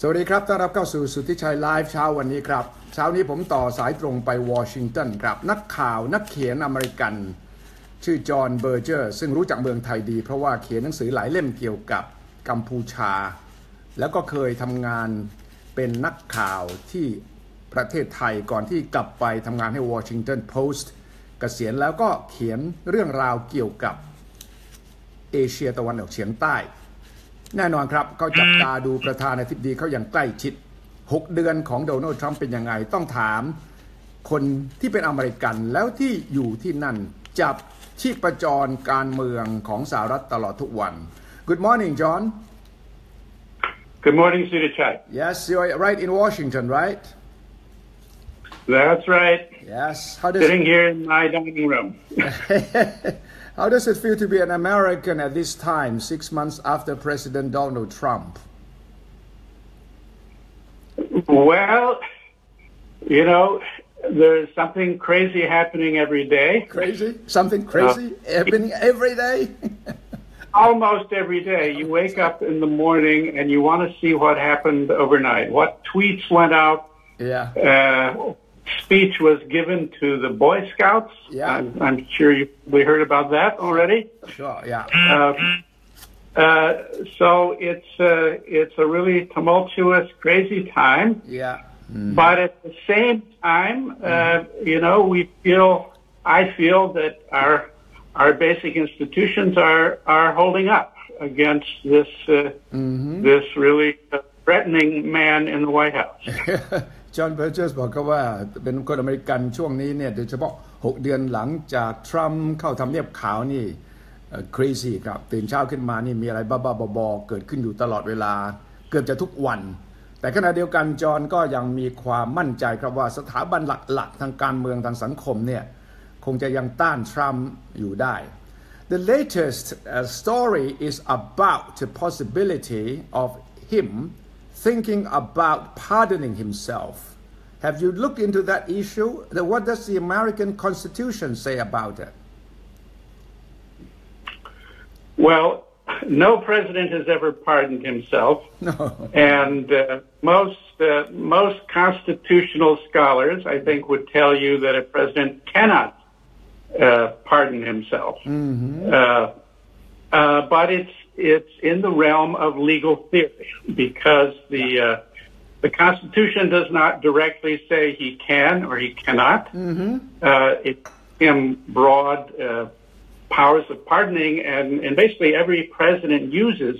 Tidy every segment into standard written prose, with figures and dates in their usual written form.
สวัสดีครับต้อนรับเข้าสู่สุทธิชัยไลฟ์เช้าวันนี้ครับเช้านี้ผมต่อสายตรงไปวอชิงตันครับนักข่าวนักเขียนอเมริกันชื่อจอห์นเบอร์เจอร์ซึ่งรู้จักเมืองไทยดีเพราะว่าเขียนหนังสือหลายเล่มเกี่ยวกับกัมพูชาแล้วก็เคยทำงานเป็นนักข่าวที่ประเทศไทยก่อนที่กลับไปทำงานให้วอชิงตันโพสต์เกษียณแล้วก็เขียนเรื่องราวเกี่ยวกับเอเชียตะวันออกเฉียงใต้แน่นอนครับเขาจับตาดูประธานาธิบดีเขาอย่างใกล้ชิด6 เดือนของโดนัลด์ทรัมป์เป็นยังไงต้องถามคนที่เป็นอเมริกันแล้วที่อยู่ที่นั่นจับชีพจรการเมืองของสหรัฐตลอดทุกวัน Good morning John Good morning Suthichai Yes you're right in Washington right That's right Yes Sitting here in my dining room How does it feel to be an American at this time, 6 months after President Donald Trump? Well, you know, there's something crazy happening every day. Crazy? Something crazy happening every day? Almost every day. You wake up in the morning and you want to see what happened overnight. What tweets went out? Speech was given to the Boy Scouts. Yeah. I'm sure we heard about that already. Sure, yeah. So it's a really tumultuous, crazy time. Yeah. But at the same time, you know, I feel that our basic institutions are holding up against this this really threatening man in the White House. จอห์น เบอร์เจอร์บอกว่าเป็นคนอเมริกันช่วงนี้เนี่ยโดยเฉพาะ6 เดือนหลังจากทรัมป์เข้าทำเนียบขาวนี่crazy ครับตื่นเช้าขึ้นมานี่มีอะไรบ้าๆบอๆเกิดขึ้นอยู่ตลอดเวลาเกือบจะทุกวันแต่ขณะเดียวกันจอห์นก็ยังมีความมั่นใจครับว่าสถาบันหลักๆทางการเมืองทางสังคมเนี่ยคงจะยังต้านทรัมป์อยู่ได้ The latest story is about the possibility of him thinking about pardoning himself. Have you looked into that issue? What does the American Constitution say about it? Well, no president has ever pardoned himself. No. And most constitutional scholars, I think, would tell you that a president cannot pardon himself. But it's in the realm of legal theory because the Constitution does not directly say he can or he cannot. It gives him broad powers of pardoning, and basically every president uses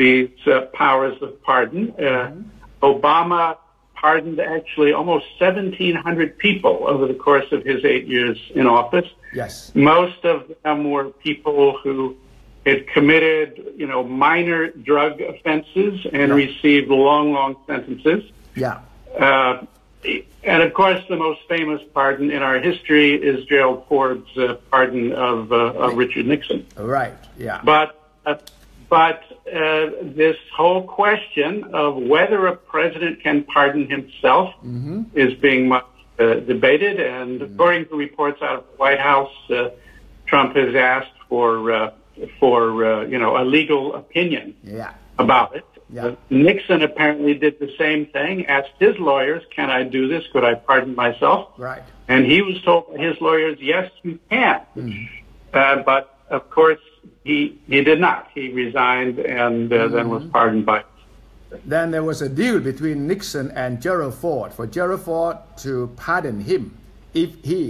these powers of pardon. Obama pardoned actually almost 1,700 people over the course of his 8 years in office. Yes. Most of them were people who had committed, you know, minor drug offenses and received long sentences. Yeah. And of course, the most famous pardon in our history is Gerald Ford's pardon of Richard Nixon. Right. Yeah. But this whole question of whether a president can pardon himself is being much debated, and according to reports out of the White House, Trump has asked for you know, a legal opinion about it. Nixon apparently did the same thing, asked his lawyers, can I do this? Could I pardon myself? Right. And he was told by his lawyers, yes, you can. But of course, he did not. He resigned and then was pardoned by. Then there was a deal between Nixon and Gerald Ford for Gerald Ford to pardon him if he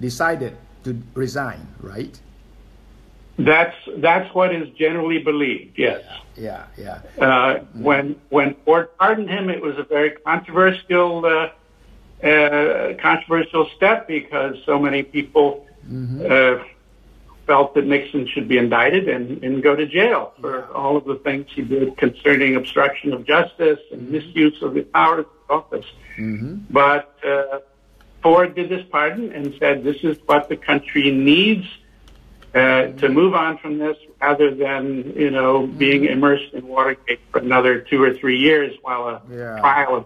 decided to resign, right? That's what is generally believed. Yes. Yeah. When Ford pardoned him, it was a very controversial step because so many people felt that Nixon should be indicted and go to jail for all of the things he did concerning obstruction of justice and misuse of the powers of office. But Ford did this pardon and said this is what the country needs to move on from this rather than, you know, being immersed in Watergate for another 2 or 3 years while a trial of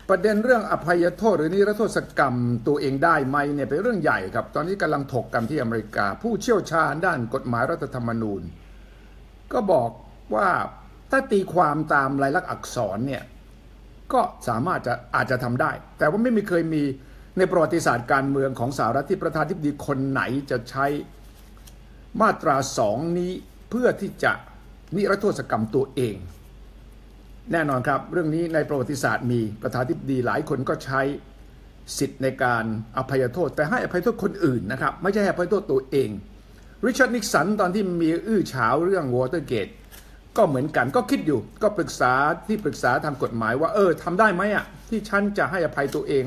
ประเด็นเรื่องอภัยโทษหรือนิรโทษกรรมตัวเองได้ไหมเนี่ยเป็นเรื่องใหญ่ครับตอนนี้กำลังถกกันที่อเมริกาผู้เชี่ยวชาญด้านกฎหมายรัฐธรรมนูญก็บอกว่า ถ้าตีความตามลายลักษณ์อักษรเนี่ยก็สามารถอาจจะทำได้แต่ว่าไม่เคยมีในประวัติศาสตร์การเมืองของสหรัฐที่ประธานาธิบดีคนไหนจะใช้มาตรา2นี้เพื่อที่จะนิรโทษกรรมตัวเองแน่นอนครับเรื่องนี้ในประวัติศาสตร์มีประธานาธิบดีหลายคนก็ใช้สิทธิ์ในการอภัยโทษแต่ให้อภัยโทษคนอื่นนะครับไม่ใช่ให้อภัยโทษตัวเองริชาร์ดนิกสันตอนที่มีอื้อฉาวเรื่องวอเตอร์เกตก็เหมือนกันก็คิดอยู่ก็ปรึกษาทางกฎหมายว่าทำได้ไหมอ่ะที่ฉันจะให้อภัยตัวเอง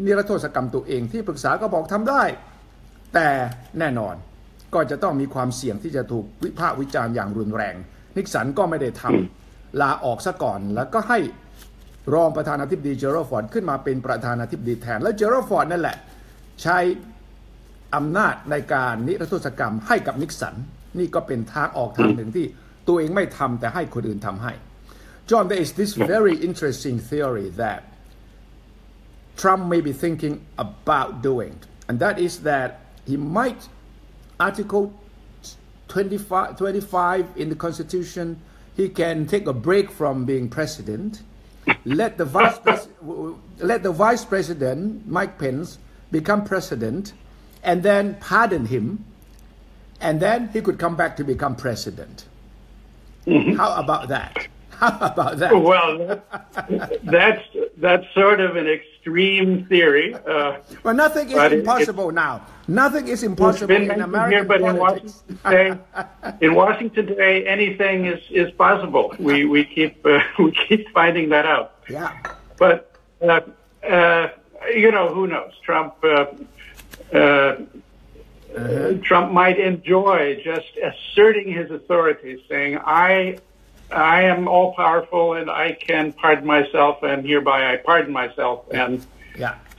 นิรโทษกรรมตัวเองที่ปรึกษาก็บอกทำได้แต่แน่นอนก็จะต้องมีความเสี่ยงที่จะถูกวิพากษ์วิจารณ์อย่างรุนแรงนิกสันก็ไม่ได้ทำลาออกซะก่อนแล้วก็ให้รองประธานาธิบดีเจอรัลด์ฟอร์ดขึ้นมาเป็นประธานาธิบดีแทนแล้วเจอรัลด์ฟอร์ดนั่นแหละใช้อำนาจในการนิรโทษกรรมให้กับนิกสันนี่ก็เป็นทางออกทางหนึ่งที่ตัวเองไม่ทำแต่ให้คนอื่นทำให้ John there is this very interesting theory that Trump may be thinking about doing and that is that he might Article 25 in the Constitution he can take a break from being president let the vice president Mike Pence become president and then pardon him and then he could come back to become president How about that? How about that? Well, that's sort of an extreme theory. Well, nothing is impossible now. Nothing is impossible in American politics. In Washington today, anything is possible. We keep finding that out. Yeah. But who knows? Trump might enjoy just asserting his authority, saying, I am all powerful and I can pardon myself and hereby I pardon myself and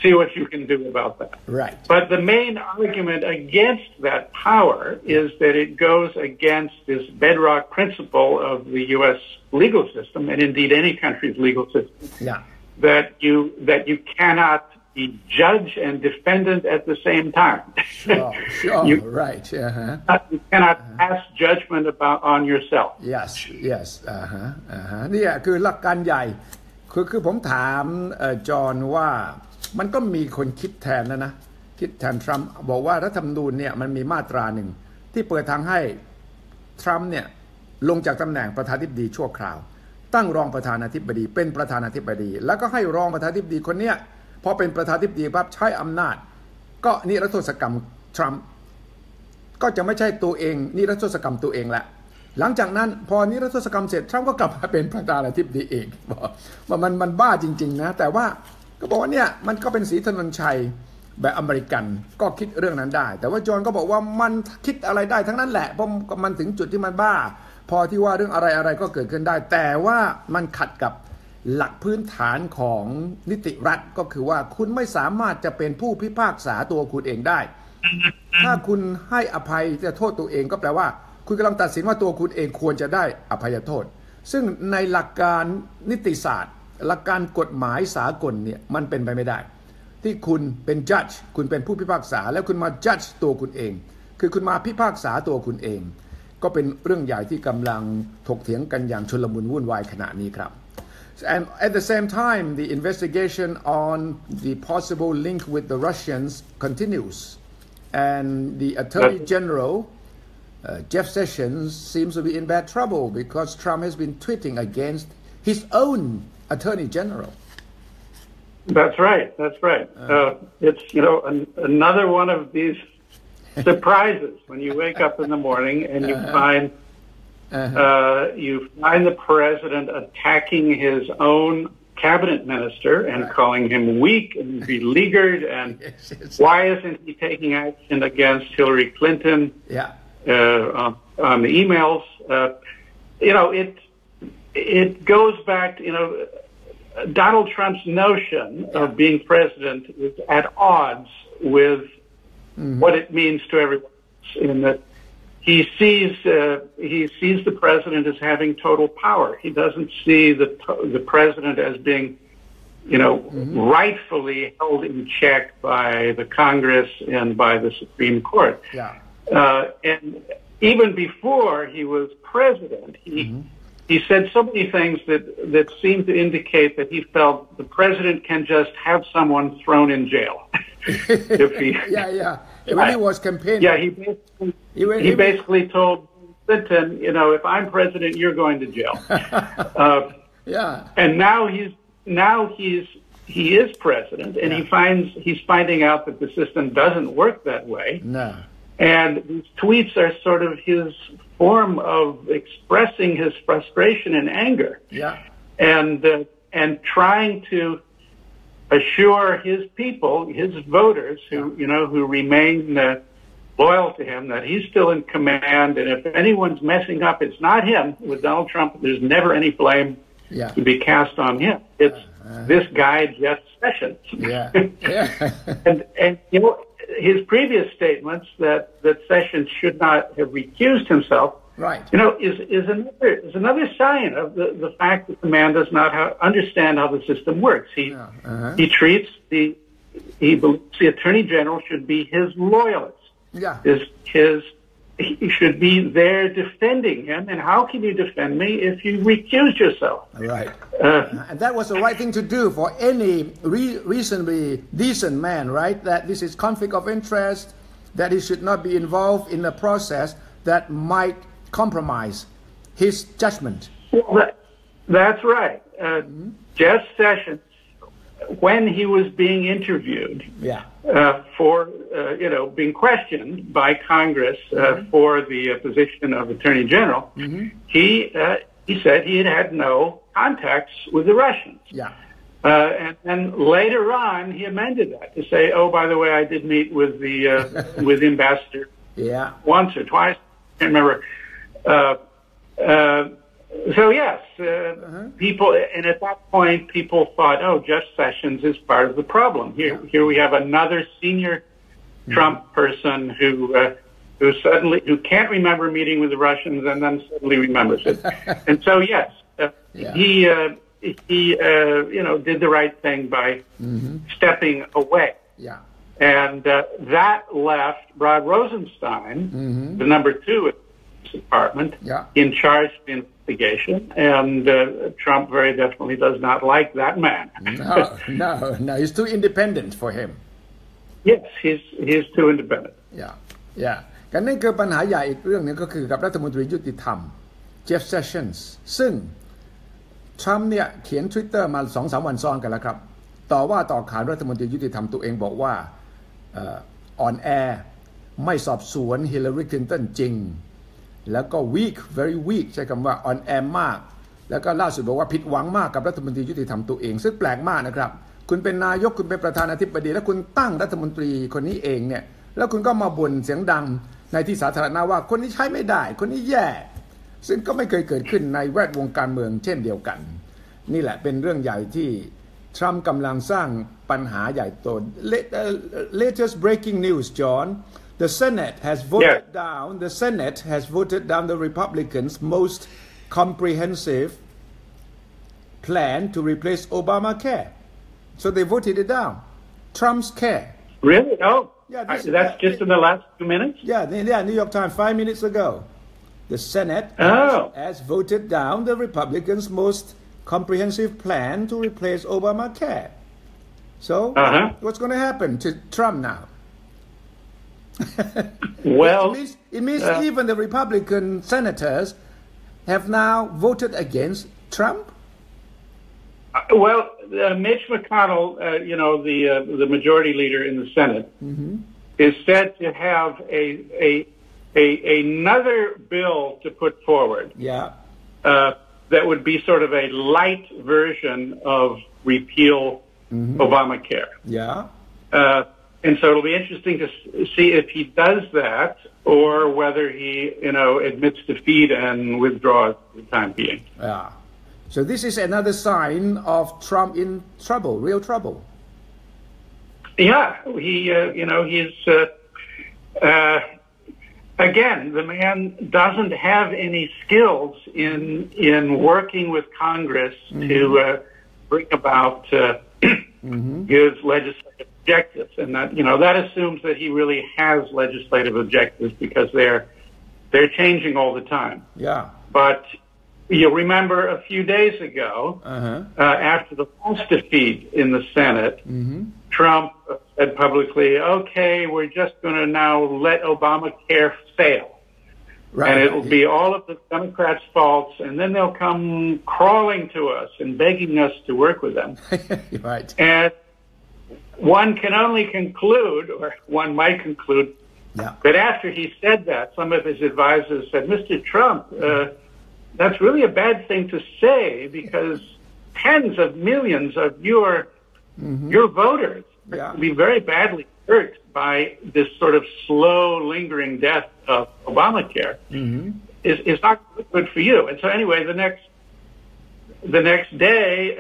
see what you can do about that. Right. But the main argument against that power is that it goes against this bedrock principle of the U.S. legal system and indeed any country's legal system. Yeah. That you cannot be judge and defendant at the same time. Sure, right. You cannot pass judgment on yourself. Yes. นี่คือหลักการใหญ่คือผมถามจอห์นว่ามันก็มีคนคิดแทนนะคิดแทนทรัมป์บอกว่ารัฐธรรมนูญเนี่ยมันมีมาตราหนึ่งที่เปิดทางให้ทรัมป์เนี่ยลงจากตำแหน่งประธานาธิบดีชั่วคราวตั้งรองประธานาธิบดีเป็นประธานาธิบดีแล้วก็ให้รองประธานาธิบดีคนเนี้ยพอเป็นประธานาธิบดีปั๊บใช้อำนาจก็นิรโทษกรรมทรัมป์ก็จะไม่ใช่ตัวเองนิรโทษกรรมตัวเองละหลังจากนั้นพอนิรโทษกรรมเสร็จทรัมป์ก็กลับมาเป็นประธานาธิบดีเองบอกว่ามันบ้าจริงๆนะแต่ว่าก็บอกว่าเนี่ยมันก็เป็นศรีถนนชัยแบบอเมริกันก็คิดเรื่องนั้นได้แต่ว่าจอห์นก็บอกว่ามันคิดอะไรได้ทั้งนั้นแหละเพราะมันถึงจุดที่มันบ้าพอที่ว่าเรื่องอะไรก็เกิดขึ้นได้แต่ว่ามันขัดกับหลักพื้นฐานของนิติรัฐก็คือว่าคุณไม่สามารถจะเป็นผู้พิพากษาตัวคุณเองได้ถ้าคุณให้อภัยจะโทษตัวเองก็แปลว่าคุณกำลังตัดสินว่าตัวคุณเองควรจะได้อภัยโทษซึ่งในหลักการนิติศาสตร์หลักการกฎหมายสากลเนี่ยมันเป็นไปไม่ได้ที่คุณเป็นจัดคุณเป็นผู้พิพากษาแล้วคุณมาจัดตัวคุณเองคือคุณมาพิพากษาตัวคุณเองก็เป็นเรื่องใหญ่ที่กำลังถกเถียงกันอย่างชุลมุนวุ่นวายขณะนี้ครับAnd at the same time, the investigation on the possible link with the Russians continues. And the Attorney General, Jeff Sessions, seems to be in bad trouble because Trump has been tweeting against his own Attorney General. That's right. It's, another one of these surprises when you wake up in the morning and you find the president attacking his own cabinet minister and calling him weak and beleaguered and why isn't he taking action against Hillary Clinton on the emails? It goes back to, Donald Trump's notion of being president is at odds with what it means to everyone in that he sees the president as having total power. He doesn't see the president as being, rightfully held in check by the Congress and by the Supreme Court. Yeah. And even before he was president, he said so many things that seemed to indicate that he felt the president can just have someone thrown in jail. If he, when he was campaigning. Yeah, he basically told Clinton, if I'm president, you're going to jail. And now he is president, and he's finding out that the system doesn't work that way. No. And these tweets are sort of his form of expressing his frustration and anger. Yeah. And trying to assure his people, his voters, who remain loyal to him, that he's still in command. And if anyone's messing up, it's not him. With Donald Trump, there's never any blame to be cast on him. It's this guy, Jeff Sessions. And his previous statements that Sessions should not have recused himself, is another sign of the fact that the man does not understand how the system works. He treats he believes the Attorney General should be his loyalist. He should be there defending him. And how can you defend me if you recuse yourself? Right. And that was the right thing to do for any reasonably decent man, right? That this is conflict of interest, that he should not be involved in a process that might compromise his judgment. Well, that's right. Jeff Sessions, when he was being interviewed for, being questioned by Congress for the position of Attorney General, he said he had no contacts with the Russians. And then later on, he amended that to say, "Oh, by the way, I did meet with the with the ambassador once or twice. I can't remember." So yes, people, and at that point, people thought, "Oh, Jeff Sessions is part of the problem." Here we have another senior Trump person who can't remember meeting with the Russians and then suddenly remembers it. And so yes, he did the right thing by stepping away. And that left Rod Rosenstein, the number 2 at the Department, in charge of the investigation, and Trump very definitely does not like that man. No, he's too independent for him. Yes, he's too independent. กันนั่นคือปัญหาใหญ่อีกเรื่องนึงก็คือกับรัฐมนตรียุติธรรมเจฟเซสชันส์ซึ่งทรัมป์เนี่ยเขียน Twitter มา 2-3 วันซ้อนกันแล้วครับต่อว่าต่อขานรัฐมนตรียุติธรรมตัวเองบอกว่าอ่อนแอไม่สอบสวนฮิลลารีคลินตันจริงแล้วก็ weak very weak ใช้คำว่าอ่อนแอมากแล้วก็ล่าสุดบอกว่าผิดหวังมากกับรัฐมนตรียุติธรรมตัวเองซึ่งแปลกมากนะครับคุณเป็นนายกคุณเป็นประธานาธิบดีแล้วคุณตั้งรัฐมนตรีคนนี้เองเนี่ยแล้วคุณก็มาบ่นเสียงดังในที่สาธารณะว่าคนนี้ใช้ไม่ได้คนนี้แย่ซึ่งก็ไม่เคยเกิดขึ้นในแวดวงการเมืองเช่นเดียวกันนี่แหละเป็นเรื่องใหญ่ที่ทรัมป์กำลังสร้างปัญหาใหญ่โต latest breaking news John the Senate has voted down the Republicans most comprehensive plan to replace Obamacare so they voted it down Trump's care really that's just in the last 2 minutes New York Times 5 minutes ago the Senate has voted down the Republicans most comprehensive plan to replace Obamacare so what's going to happen to Trump now well it means even the Republican senators have now voted against Trump Mitch McConnell the majority leader in the Senate is said to have another bill to put forward that would be sort of a light version of repeal Obamacare and so it'll be interesting to see if he does that or whether he admits defeat and withdraws for the time being. So this is another sign of Trump in trouble, real trouble. Yeah, he's again, the man doesn't have any skills in working with Congress to bring about his legislative objectives, and that assumes that he really has legislative objectives because they're changing all the time. Yeah. But you'll remember a few days ago, after the last defeat in the Senate, Trump said publicly, okay, we're just going to now let Obamacare fail. Right. And it'll be all of the Democrats' faults, and then they'll come crawling to us and begging us to work with them. Right. And one can only conclude, or one might conclude, that after he said that, some of his advisors said, Mr. Trump, that's really a bad thing to say because tens of millions of your voters will be very badly hurt by this sort of slow, lingering death of Obamacare. Is not good for you. And so anyway, the next day,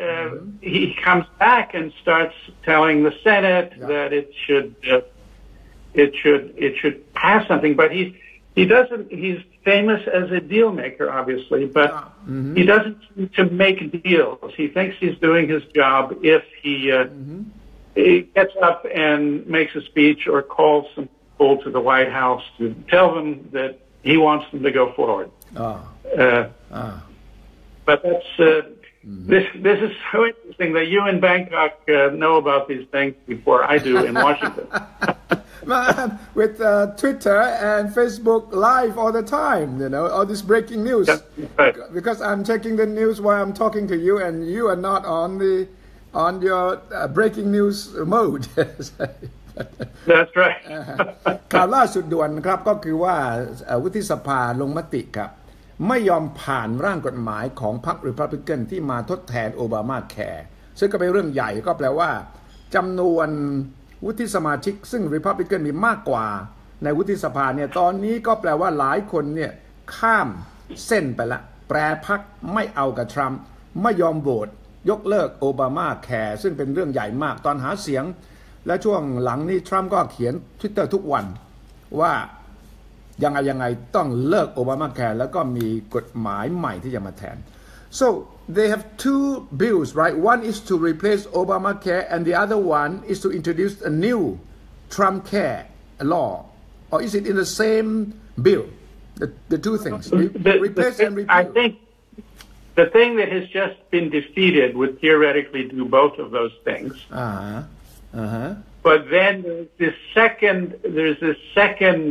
he comes back and starts telling the Senate that it should pass something. But he doesn't. He's famous as a deal maker, obviously, but he doesn't seem to make deals. He thinks he's doing his job if he gets up and makes a speech or calls some people to the White House to tell them that he wants them to go forward. But that's this is so interesting that you in Bangkok know about these things before I do in Washington. With Twitter and Facebook live all the time, all this breaking news. Right. Because I'm checking the news while I'm talking to you, and you are not on your breaking news mode. That's right. ข่าวล่าสุดด่วนครับก็คือว่าวุฒิสภาลงมติครับไม่ยอมผ่านร่างกฎหมายของพรรครีพับลิกันที่มาทดแทนโอบามาแคร์ซึ่งก็เป็นเรื่องใหญ่ก็แปลว่าจำนวนวุฒิสมาชิกซึ่งรีพับลิกันมีมากกว่าในวุฒิสภาเนี่ยตอนนี้ก็แปลว่าหลายคนเนี่ยข้ามเส้นไปละแปรพรรคไม่เอากับทรัมป์ไม่ยอมโหวตยกเลิกโอบามาแคร์ซึ่งเป็นเรื่องใหญ่มากตอนหาเสียงและช่วงหลังนี้ทรัมป์ก็เขียน Twitter ทุกวันว่ายังไงต้องเลิกโอบามาแคร์แล้วก็มีกฎหมายใหม่ที่จะมาแทน so they have two bills right one is to replace Obamacare and the other one is to introduce a new Trump care law or is it in the same bill the two things replace and repeal I think the thing that has just been defeated would theoretically do both of those things but then there's this second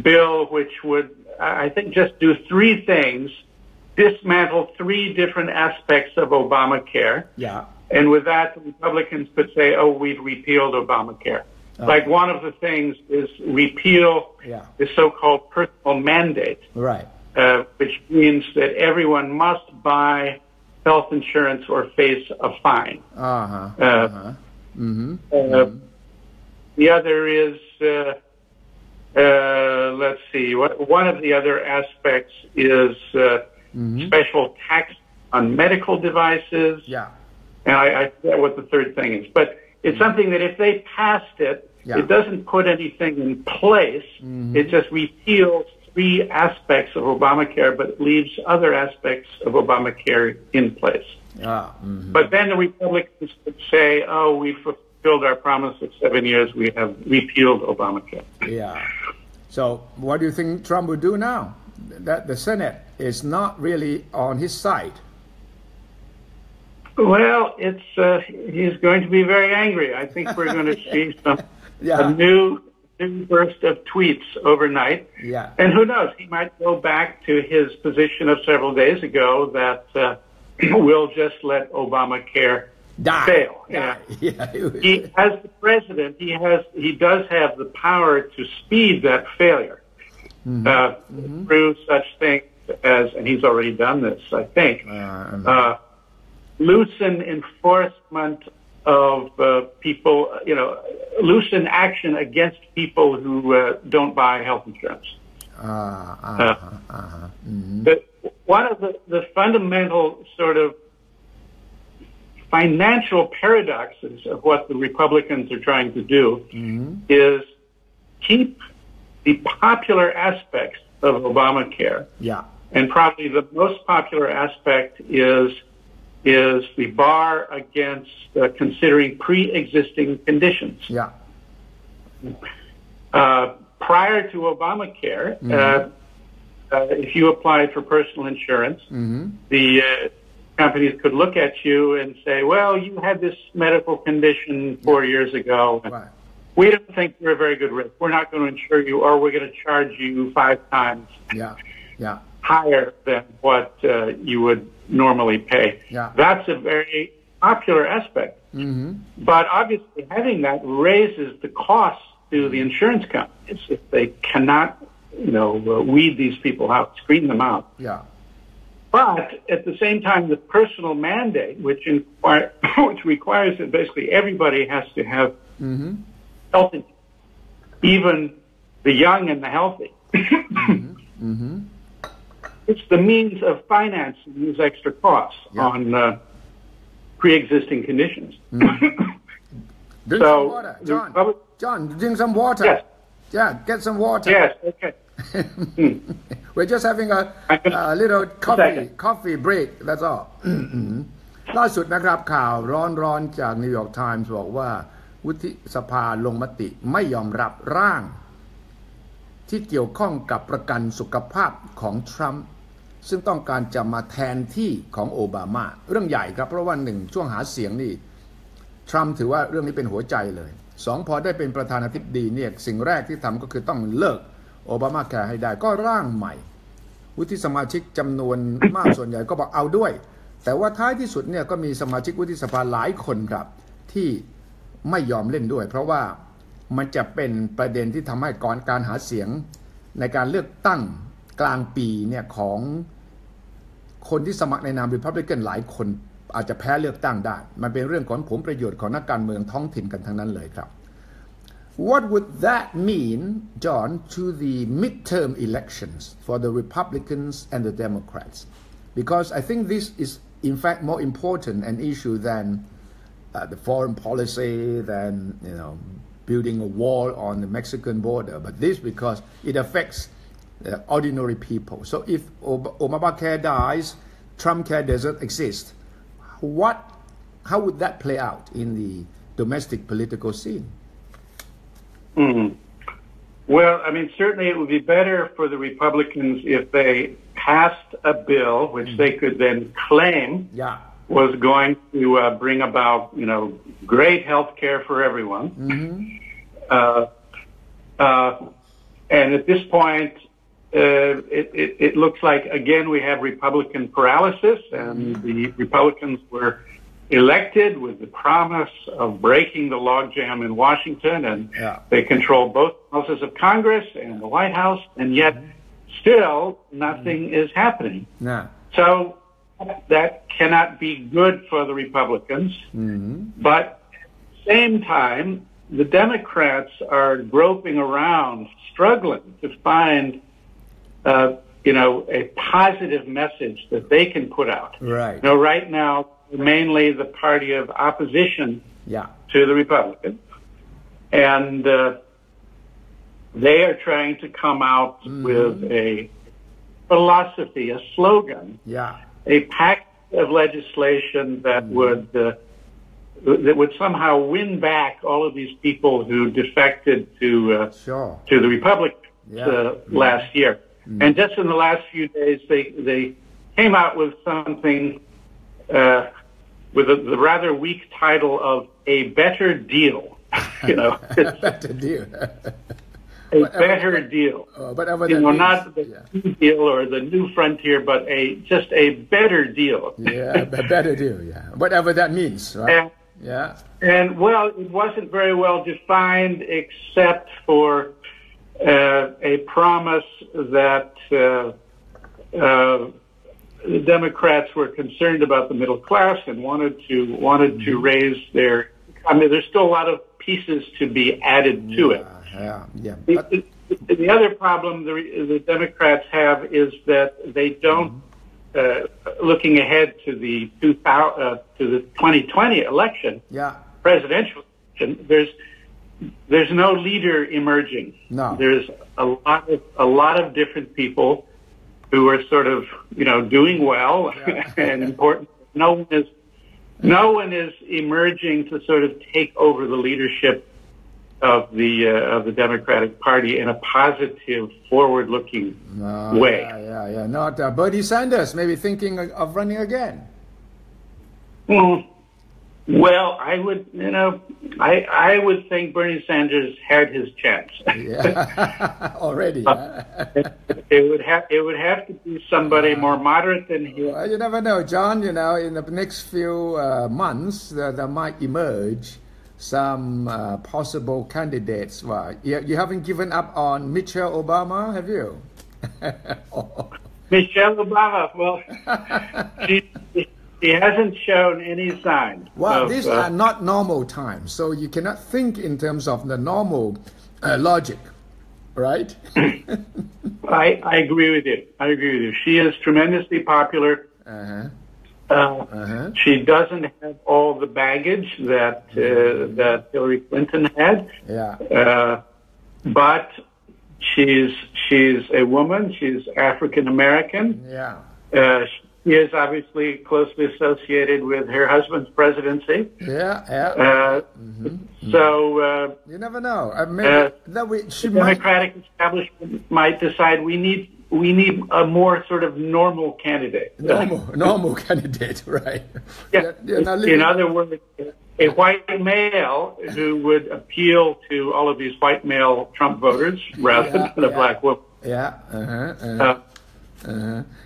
bill which would, I think, just do three things, dismantle three different aspects of Obamacare. Yeah. And with that, the Republicans could say, oh, we've repealed Obamacare. Like one of the things is repeal the so-called personal mandate. Right. Which means that everyone must buy health insurance or face a fine. The other is... let's see. One of the other aspects is special tax on medical devices. Yeah. And I forget what the third thing is. But it's something that if they passed it, it doesn't put anything in place. It just repeals three aspects of Obamacare, but leaves other aspects of Obamacare in place. But then the Republicans could say, oh, we've fulfilled our promise of 7 years. We have repealed Obamacare. Yeah. So what do you think Trump will do now? That the Senate is not really on his side. Well, he's going to be very angry. I think we're going to see a new burst of tweets overnight. Yeah. And who knows? He might go back to his position of several days ago that we'll just let Obamacare fail. He, as the president, he does have the power to speed that failure through such things as, and he's already done this, I think, loosen enforcement of people, loosen action against people who don't buy health insurance. One of the fundamental sort of financial paradoxes of what the Republicans are trying to do is keep the popular aspects of Obamacare. Yeah. And probably the most popular aspect is the bar against considering pre-existing conditions. Yeah. Prior to Obamacare, if you applied for personal insurance, the companies could look at you and say, well, you had this medical condition 4 years ago. Right. We don't think you're a very good risk. We're not going to insure you, or we're going to charge you 5 times higher than what you would normally pay. Yeah. That's a very popular aspect. But obviously having that raises the cost to the insurance companies if they cannot, weed these people out, screen them out. Yeah. But at the same time, the personal mandate, which requires that basically everybody has to have health insurance, even the young and the healthy. It's the means of financing these extra costs on pre-existing conditions. Drink some water, John. John, drink some water. Yes. Yeah, get some water. Yes, okay. We're just having a little coffee break, that's all. ล่าสุดนะครับข่าวร้อนๆจากนิวยอร์กไทมส์บอกว่าวุฒิสภาลงมติไม่ยอมรับร่างที่เกี่ยวข้องกับประกันสุขภาพของทรัมป์ซึ่งต้องการจะมาแทนที่ของโอบามาเรื่องใหญ่ครับเพราะว่า1ช่วงหาเสียงนี่ทรัมป์ถือว่าเรื่องนี้เป็นหัวใจเลย2พอได้เป็นประธานาธิบดีเนี่ยสิ่งแรกที่ทำก็คือต้องเลิกโอบามาแคร์ให้ได้ก็ร่างใหม่วุฒิสมาชิกจำนวนมากส่วนใหญ่ก็บอกเอาด้วยแต่ว่าท้ายที่สุดเนี่ยก็มีสมาชิกวุฒิสภาหลายคนครับที่ไม่ยอมเล่นด้วยเพราะว่ามันจะเป็นประเด็นที่ทำให้ก่อนการหาเสียงในการเลือกตั้งกลางปีเนี่ยของคนที่สมัครในนาม Republican หลายคนอาจจะแพ้เลือกตั้งได้มันเป็นเรื่องของผลประโยชน์ของนักการเมืองท้องถิ่นกันทั้งนั้นเลยครับ What would that mean, John, to the midterm elections for the Republicans and the Democrats? Because I think this is in fact more important an issue than the foreign policy, than building a wall on the Mexican border, but this because it affects ordinary people. So if Obamacare dies, Trumpcare doesn't exist. How would that play out in the domestic political scene? Well, I mean, certainly it would be better for the Republicans if they passed a bill which they could then claim was going to bring about, great health care for everyone. And at this point, it looks like, again, we have Republican paralysis, and the Republicans were elected with the promise of breaking the logjam in Washington, and they control both houses of Congress and the White House, and yet still nothing is happening. So that cannot be good for the Republicans, but at the same time, the Democrats are groping around, struggling to find a positive message that they can put out. Right. Right now, mainly the party of opposition to the Republicans. And they are trying to come out with a philosophy, a slogan, a package of legislation that would somehow win back all of these people who defected to the Republicans last year. And just in the last few days, they came out with something with the rather weak title of A Better Deal. Better deal. A better deal. Whatever not the new deal or the new frontier, but just a better deal. A better deal, whatever that means, right? And well, it wasn't very well defined except for a promise that the Democrats were concerned about the middle class and wanted to raise their. I mean, there's still a lot of pieces to be added to it. The other problem the Democrats have is that they don't. Looking ahead to the 2020 election, presidential election, there's no leader emerging. No. There's a lot of different people who are sort of, doing well and important. No one is emerging to sort of take over the leadership of the Democratic Party in a positive, forward-looking way. Yeah. Not Bernie Sanders maybe thinking of running again. Well, I would think Bernie Sanders had his chance. Yeah, already. It would have to be somebody more moderate than him. Well, you never know, John. In the next few months, there might emerge some possible candidates. Well, you haven't given up on Michelle Obama, have you? Michelle Obama, well, she hasn't shown any sign. Well, these are not normal times, so you cannot think in terms of the normal logic, right? I agree with you. She is tremendously popular. She doesn't have all the baggage that Hillary Clinton had. Yeah. But she's a woman. She's African American. Yeah. She is obviously closely associated with her husband's presidency. Yeah. So you never know. The Democratic establishment might decide we need a more sort of normal candidate. Normal candidate, right? Yeah. In other words, a white male who would appeal to all of these white male Trump voters rather than a black woman. Yeah.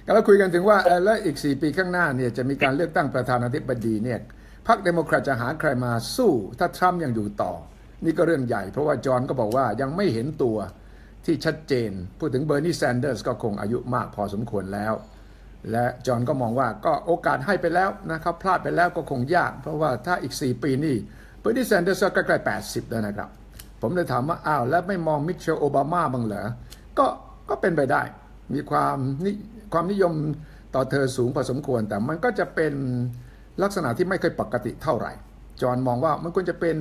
ก็เราคุยกันถึงว่าแล้วอีก4 ปีข้างหน้าเนี่ยจะมีการเลือกตั้งประธานาธิบดีเนี่ยพรรคเดโมแครตจะหาใครมาสู้ถ้าทรัมป์ยังอยู่ต่อนี่ก็เรื่องใหญ่เพราะว่าจอห์นก็บอกว่ายังไม่เห็นตัวที่ชัดเจนพูดถึงเบอร์นีแซนเดอร์สก็คงอายุมากพอสมควรแล้วและจอห์นก็มองว่าก็โอกาสให้ไปแล้วนะครับพลาดไปแล้วก็คงยากเพราะว่าถ้าอีก4 ปีนี่เบอร์นีแซนเดอร์สก็ใกล้ๆ80แล้วนะครับผมเลยถามว่าอ้าวแล้วไม่มองมิเชลโอบามาบ้างเหรอก็เป็นไปได้มีความนิยมต่อเธอสูงพอสมควรแต่มันก็จะเป็นลักษณะที่ไม่เคยปกติเท่าไหร่จอห์นมองว่ามันควรจะเป็น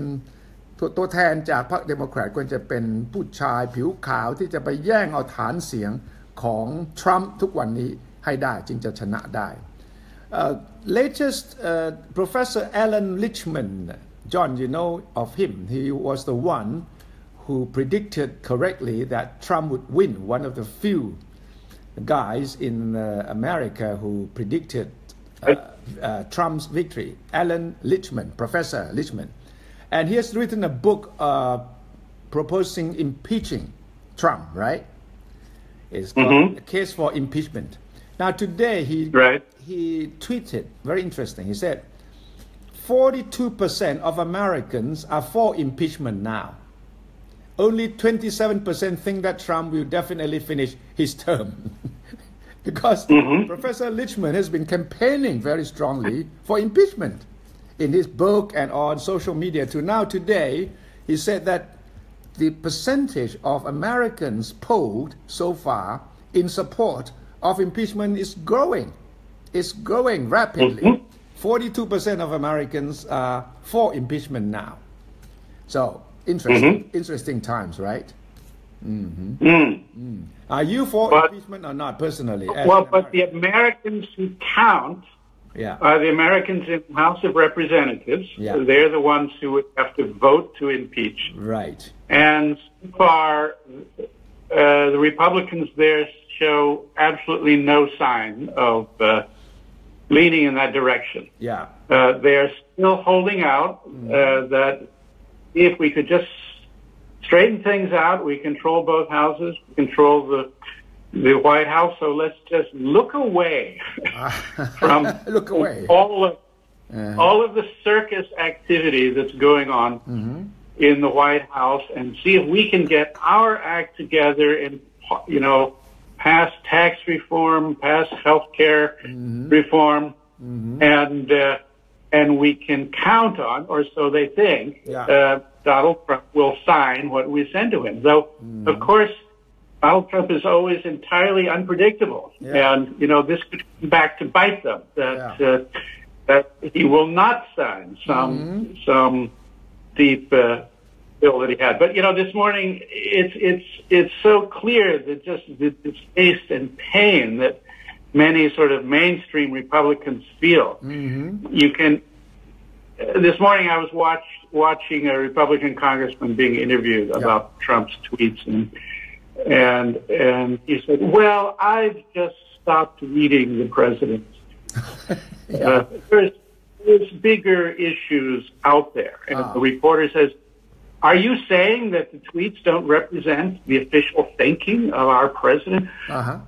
ตัวแทนจากพรรคเดโมแครตควรจะเป็นผู้ชายผิวขาวที่จะไปแย่งเอาฐานเสียงของทรัมป์ทุกวันนี้ให้ได้จึงจะชนะได้ latest Professor Alan Lichtman John you know of him he was the one who predicted correctly that Trump would win one of the few guys in America who predicted Trump's victory Alan Lichtman Professor Lichtman and he has written a book proposing impeaching Trump right it's called A Case for Impeachment now today he tweeted very interesting he said 42% of Americans are for impeachment now only 27% think that Trump will definitely finish his term because Professor Lichtman has been campaigning very strongly for impeachment in his book and on social media to now today he said that the percentage of Americans polled so far in support of impeachment is growing rapidly 42% of Americans are for impeachment now so interesting times right Are you for impeachment or not personally but the Americans who count are the Americans in the House of Representatives. They're the ones who would have to vote to impeach. Right. And so far, the Republicans there show absolutely no sign of leaning in that direction. Yeah. They're still holding out that if we could just straighten things out, we control both houses, we control the White House, so let's just look away from all of the circus activity that's going on in the White House and see if we can get our act together and, pass tax reform, pass health care reform, and we can count on, or so they think, Donald Trump will sign what we send to him. Though, of course, Donald Trump is always entirely unpredictable, and this could come back to bite them. That he will not sign some deep bill that he had. But this morning, it's so clear that just the distaste and pain that many sort of mainstream Republicans feel. this morning I was watching a Republican congressman being interviewed about Trump's tweets, and he said, "Well, I've just stopped reading the president. There's bigger issues out there." And the reporter says, "Are you saying that the tweets don't represent the official thinking of our president?"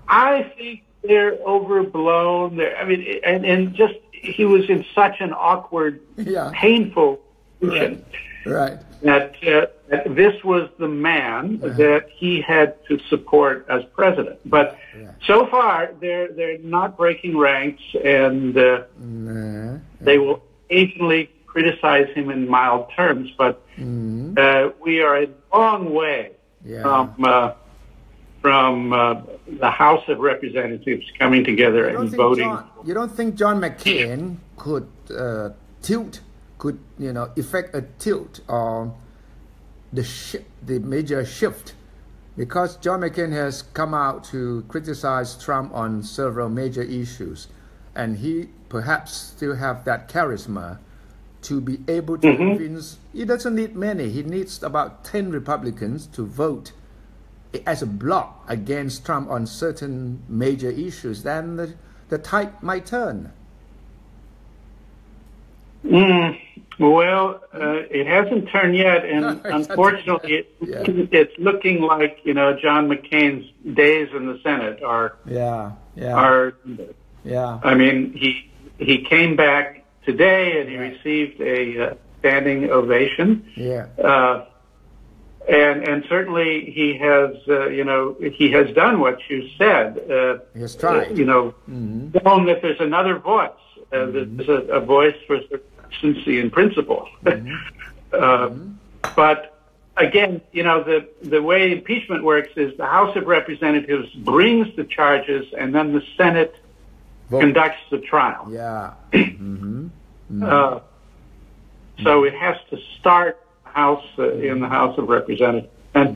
I think they're overblown. I mean, and just he was in such an awkward, painful position that this was the man that he had to support as president. But so far, they're not breaking ranks, and they will occasionally criticize him in mild terms. But we are a long way from the House of Representatives coming together and voting. You don't think John McCain could effect a tilt on the major shift? Because John McCain has come out to criticize Trump on several major issues, and he perhaps still have that charisma to be able to convince. He doesn't need many. He needs about 10 Republicans to vote as a bloc against Trump on certain major issues. Then the tide might turn. Well, it hasn't turned yet, and unfortunately, it's looking like John McCain's days in the Senate are. I mean, he came back today and he received a standing ovation. And certainly he has he has done what you said. He has tried. Shown that there's another voice. There's a voice for consistency and principle. But again, the way impeachment works is the House of Representatives brings the charges, and then the Senate conducts the trial. So it has to start in the House of Representatives, and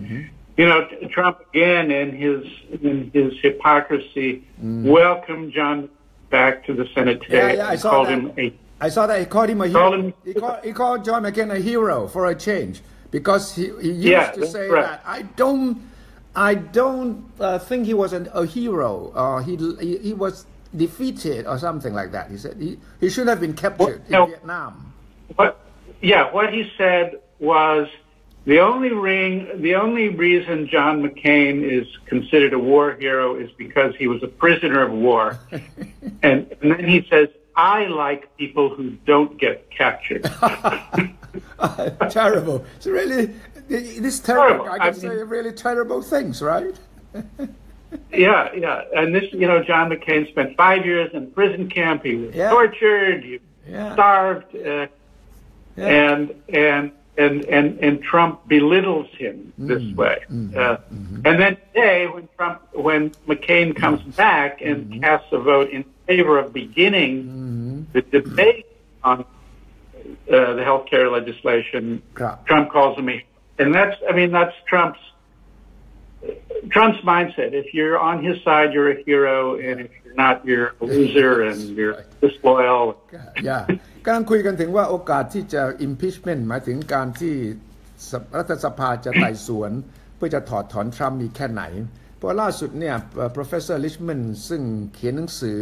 Trump again in his hypocrisy welcomed John back to the Senate today. I saw that. He called him a hero. He called John McCain a hero for a change, because he used to say that I don't think he was a hero. He was defeated or something like that. He said he should have been captured in Vietnam. What he said was the only reason John McCain is considered a war hero is because he was a prisoner of war. and then he says, "I like people who don't get captured." Terrible. It's really, this terrible. I can say really terrible things, right? And this, John McCain spent 5 years in prison camp. He was tortured. He was starved. And Trump belittles him this way. And then today, when McCain comes back and casts a vote in favor of beginning the debate on the health care legislation, Trump calls him and that's Trump's mindset. If you're on his side, you're a hero, and if you're not, you're a loser and you're disloyal. กำลังคุยกันถึงว่าโอกาสที่จะ impeachment หมายถึงการที่รัฐสภาจะไต่สวนเพื่อจะถอดถอนทรัมป์มีแค่ไหนเพราะล่าสุดเนี่ย Professor Richman ซึ่งเขียนหนังสือ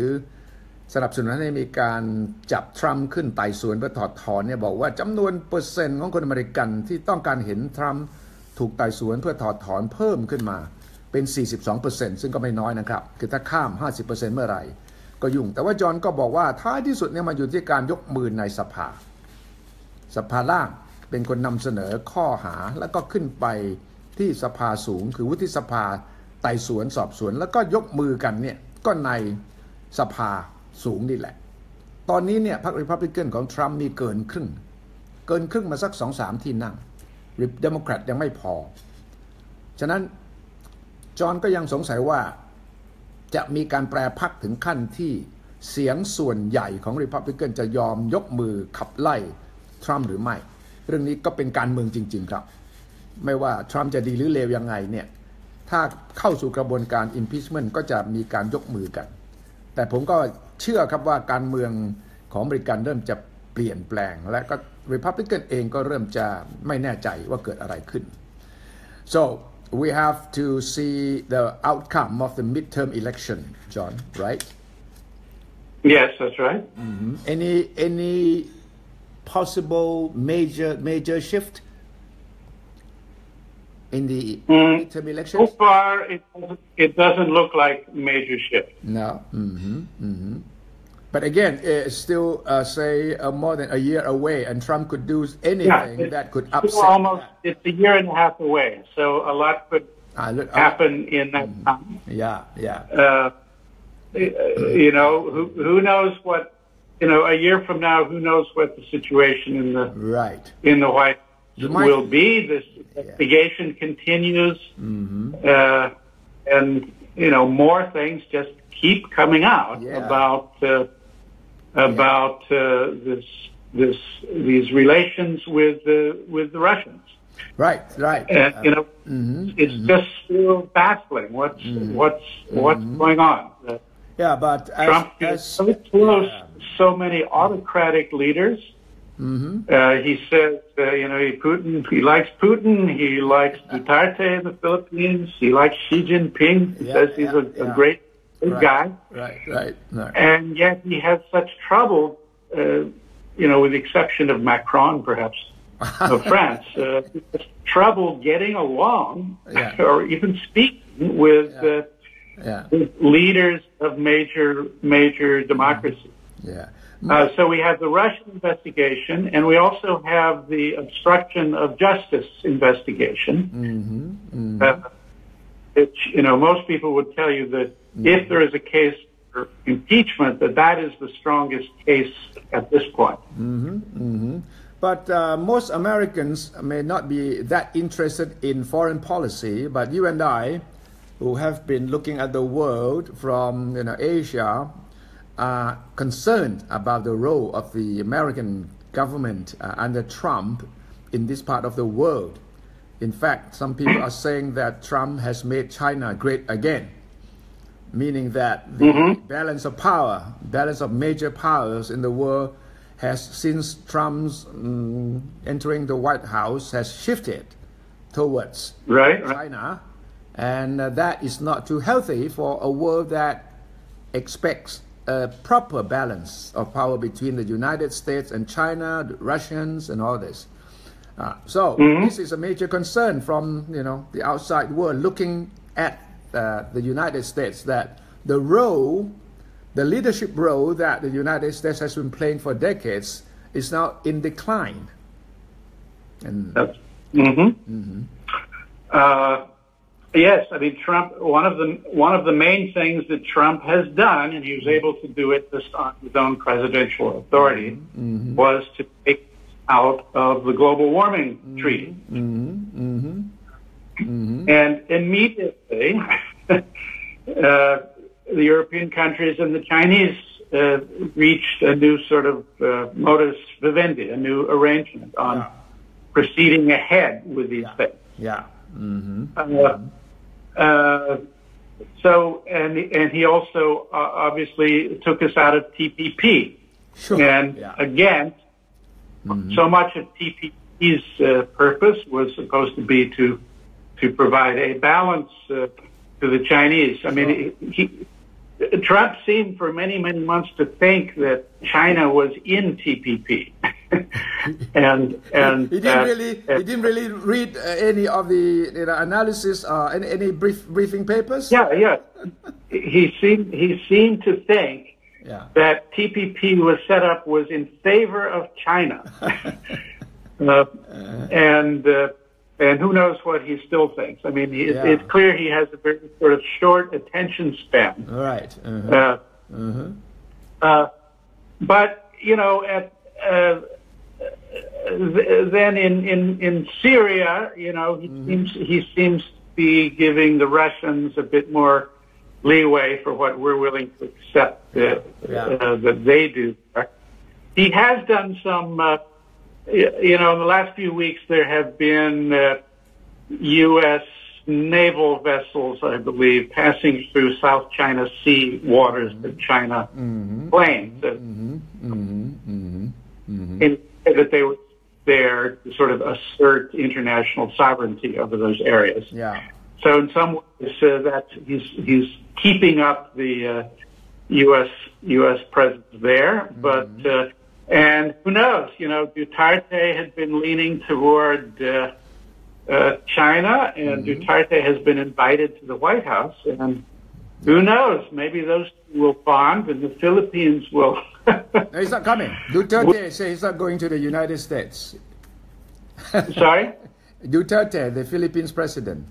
สนับสนุนให้มีการจับทรัมป์ขึ้นไต่สวนเพื่อถอดถอนเนี่ยบอกว่าจำนวนเปอร์เซ็นต์ของคนอเมริกันที่ต้องการเห็นทรัมป์ถูกไต่สวนเพื่อถอดถอนเพิ่มขึ้นมาเป็น 42% ซึ่งก็ไม่น้อยนะครับคือถ้าข้าม 50% เมื่อไหร่ก็ยุ่งแต่ว่าจอห์นก็บอกว่าท้ายที่สุดเนี่ยมันอยู่ที่การยกมือในสภาล่างเป็นคนนำเสนอข้อหาแล้วก็ขึ้นไปที่สภาสูงคือวุฒิสภาไต่สวนสอบสวนแล้วก็ยกมือกันเนี่ยก็ในสภาสูงนี่แหละตอนนี้เนี่ยพรรครีพับลิกันของทรัมป์มีเกินครึ่งมาสัก 2-3 ที่นั่งเดโมแครตยังไม่พอฉะนั้นจอห์นก็ยังสงสัยว่าจะมีการแปรพรรคถึงขั้นที่เสียงส่วนใหญ่ของรีพับลิกันจะยอมยกมือขับไล่ทรัมป์หรือไม่เรื่องนี้ก็เป็นการเมืองจริงๆครับไม่ว่าทรัมป์จะดีหรือเลวยังไงเนี่ยถ้าเข้าสู่กระบวนการ impeachment ก็จะมีการยกมือกันแต่ผมก็เชื่อครับว่าการเมืองของอเมริกันเริ่มจะ เปลี่ยนแปลงและก็ Republican เองก็เริ่มจะไม่แน่ใจว่าเกิดอะไรขึ้น so we have to see the outcome of the midterm election John right Yes, that's right. any possible major shift in the midterm elections? So far, it doesn't look like major shift. No. But again, it's still say more than a year away, and Trump could do anything that could upset. It's a year and a half away, so a lot could happen in that time. Yeah. Who knows what? A year from now, who knows what the situation in the White House will be? This investigation continues, and more things just keep coming out about these relations with the Russians. Right. It's just still baffling. What's going on? But Trump is so close to so many autocratic leaders. He says, he likes Putin. He likes Duterte in the Philippines. He likes Xi Jinping. He says he's a great guy. Right. And yet he has such trouble, with the exception of Macron, perhaps, of France, trouble getting along or even speaking with leaders of major democracies. So we have the Russian investigation, and we also have the obstruction of justice investigation. Which, most people would tell you that if there is a case for impeachment, that is the strongest case at this point. But most Americans may not be that interested in foreign policy, but you and I, who have been looking at the world from Asia, are concerned about the role of the American government under Trump in this part of the world. In fact, some people are saying that Trump has made China great again, meaning that the balance of power, balance of major powers in the world has, since Trump's entering the White House, has shifted towards China. And that is not too healthy for a world that expects a proper balance of power between the United States and China, the Russians, and all this. So this is a major concern from the outside world looking at the United States, that the leadership role that the United States has been playing for decades is now in decline. And yes, I mean Trump. One of the main things that Trump has done, and he was able to do it just on his own presidential authority, was to take out of the global warming treaty. And immediately, the European countries and the Chinese reached a new sort of modus vivendi, a new arrangement on proceeding ahead with these things. So, and he also obviously took us out of TPP. And again, so much of TPP's purpose was supposed to be to provide a balance to the Chinese. I mean, Trump seemed for many months to think that China was in TPP. and he didn't really read any of the analysis or any briefing papers. He seemed to think that TPP was in favor of China. And who knows what he still thinks. I mean, it's clear he has a very sort of short attention span. Right. But, then in Syria, he seems to be giving the Russians a bit more leeway for what we're willing to accept that they do. He has done some, in the last few weeks there have been U.S. naval vessels, I believe, passing through South China Sea waters that China claims. and that they were there to sort of assert international sovereignty over those areas. Yeah. So in some ways, that he's keeping up the U.S. presence there, but and who knows? Duterte had been leaning toward China, and Duterte has been invited to the White House, and who knows? Maybe those two will bond, and the Philippines will. No, he's not coming. Duterte says he's not going to the United States. Sorry? Duterte, the Philippines president,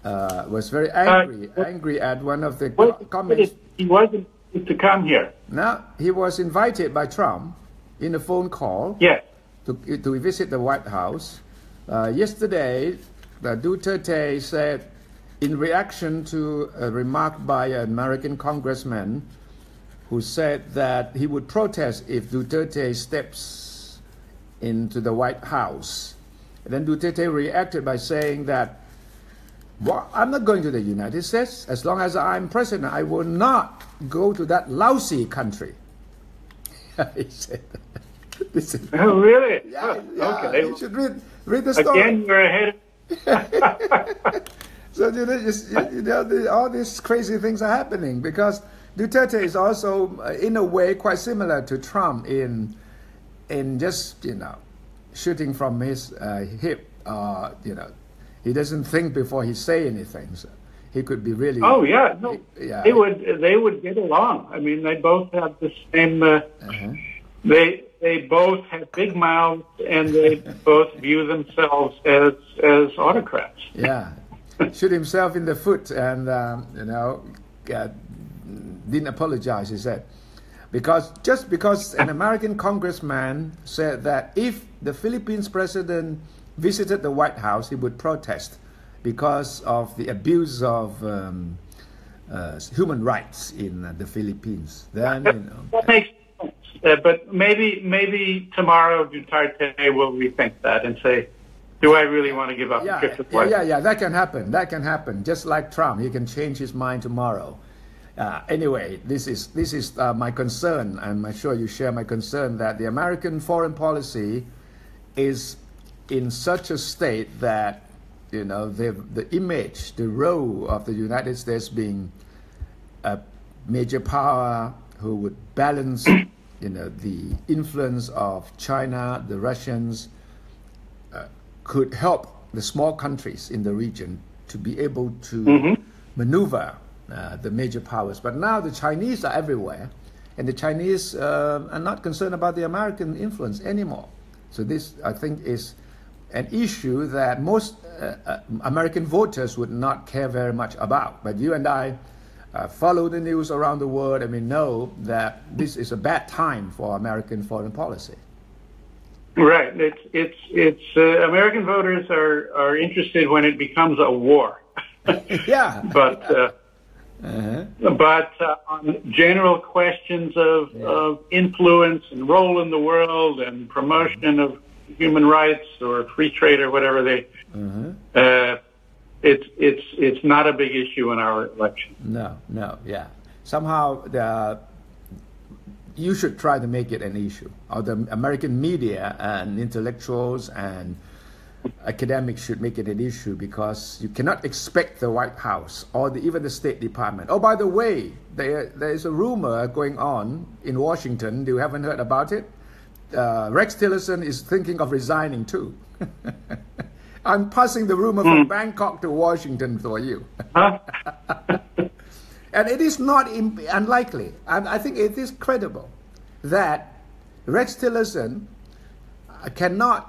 was very angry at one of the comments. He wasn't to come here. No, he was invited by Trump in a phone call. Yes. To visit the White House. Yesterday, Duterte said, in reaction to a remark by an American congressman who said that he would protest if Duterte steps into the White House. And then Duterte reacted by saying that, well, I'm not going to the United States. As long as I'm president, I will not go to that lousy country. He said, Oh, really? Yeah, okay. You should read the story. Again, you're ahead. So all these crazy things are happening because Duterte is also, in a way, quite similar to Trump in just shooting from his hip. He doesn't think before he say anything. So he could be really. Oh yeah, no. They would get along. I mean, they both have the same. They both have big mouths, and they both view themselves as autocrats. Yeah, shoot himself in the foot, and didn't apologize. He said, because an American congressman said that if the Philippines president visited the White House, he would protest because of the abuse of human rights in the Philippines. Then that makes sense. But maybe tomorrow Duterte will rethink that and say, "Do I really want to give up the trip to the White House?" Yeah. That can happen. That can happen. Just like Trump, he can change his mind tomorrow. Anyway, this is my concern, and I'm sure you share my concern that the American foreign policy is in such a state that the image, the role of the United States being a major power who would balance the influence of China, the Russians, could help the small countries in the region to be able to maneuver the major powers. But now the Chinese are everywhere, and the Chinese are not concerned about the American influence anymore. So this, I think, is an issue that most American voters would not care very much about. But you and I follow the news around the world, and we know that this is a bad time for American foreign policy. Right. It's American voters are interested when it becomes a war. Yeah. But on general questions of influence and role in the world and promotion of human rights or free trade or whatever it's not a big issue in our election. No, yeah. Somehow you should try to make it an issue. Or the American media and intellectuals and academics should make it an issue, because you cannot expect the White House or even the State Department. Oh, by the way, there is a rumor going on in Washington. You haven't heard about it? Rex Tillerson is thinking of resigning too. I'm passing the rumor from Bangkok to Washington for you. And it is not unlikely, and I think it is credible, that Rex Tillerson cannot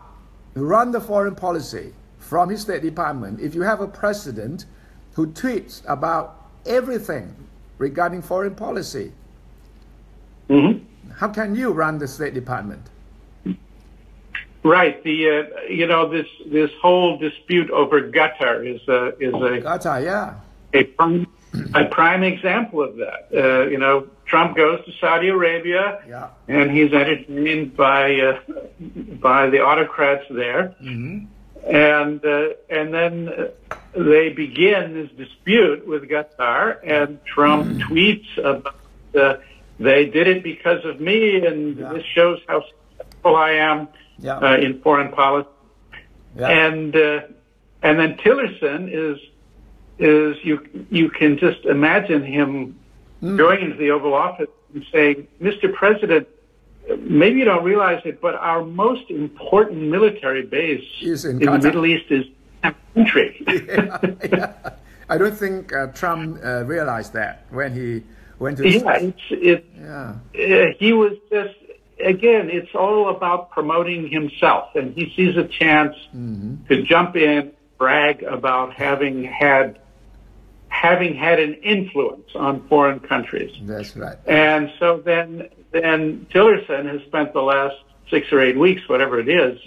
run the foreign policy from his State Department if you have a president who tweets about everything regarding foreign policy. How can you run the State Department? Right. This whole dispute over Qatar is Qatar, yeah, a prime example of that. Trump goes to Saudi Arabia, and he's entertained by the autocrats there, and then they begin this dispute with Qatar, and Trump tweets about they did it because of me, and this shows how successful I am in foreign policy. And then Tillerson is you can just imagine him going into the Oval Office and saying, Mr. President, maybe you don't realize it, but our most important military base in the Middle East is a country. I don't think Trump realized that when he went to. He was just, again, it's all about promoting himself, and he sees a chance to jump in, brag about having had an influence on foreign countries. That's right. And so then Tillerson has spent the last 6 or 8 weeks, whatever it is,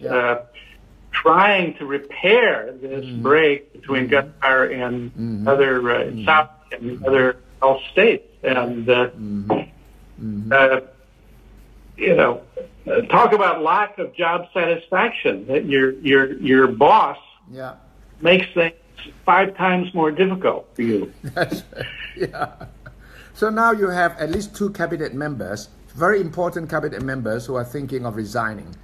trying to repair this break between gunfire and other South and other Gulf states. And talk about lack of job satisfaction. That your boss makes things 5 times more difficult for you. That's right. So now you have at least 2 cabinet members, very important cabinet members, who are thinking of resigning: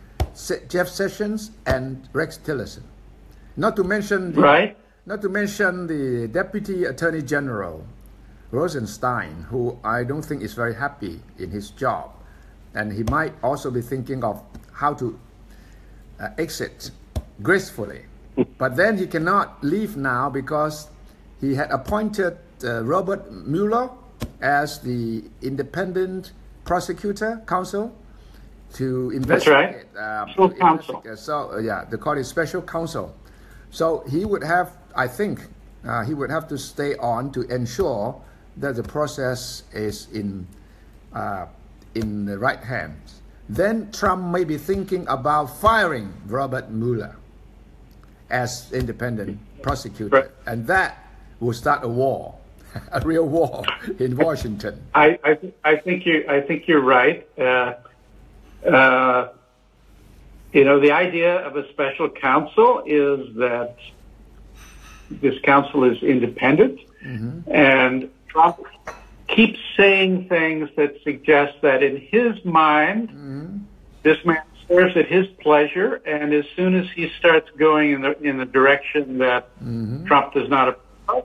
Jeff Sessions and Rex Tillerson. Not to mention the Deputy Attorney General Rosenstein, who I don't think is very happy in his job, and he might also be thinking of how to exit gracefully. But then he cannot leave now because he had appointed Robert Mueller as the independent prosecutor counsel to investigate. That's right. Counsel. They call it special counsel. So he would have, I think, he would have to stay on to ensure that the process is in the right hands. Then Trump may be thinking about firing Robert Mueller as independent prosecutor, and that will start a war, a real war in Washington. I think you're right. The idea of a special counsel is that this counsel is independent, and Trump keeps saying things that suggest that in his mind, this man serves at his pleasure, and as soon as he starts going in the direction that Trump does not approve,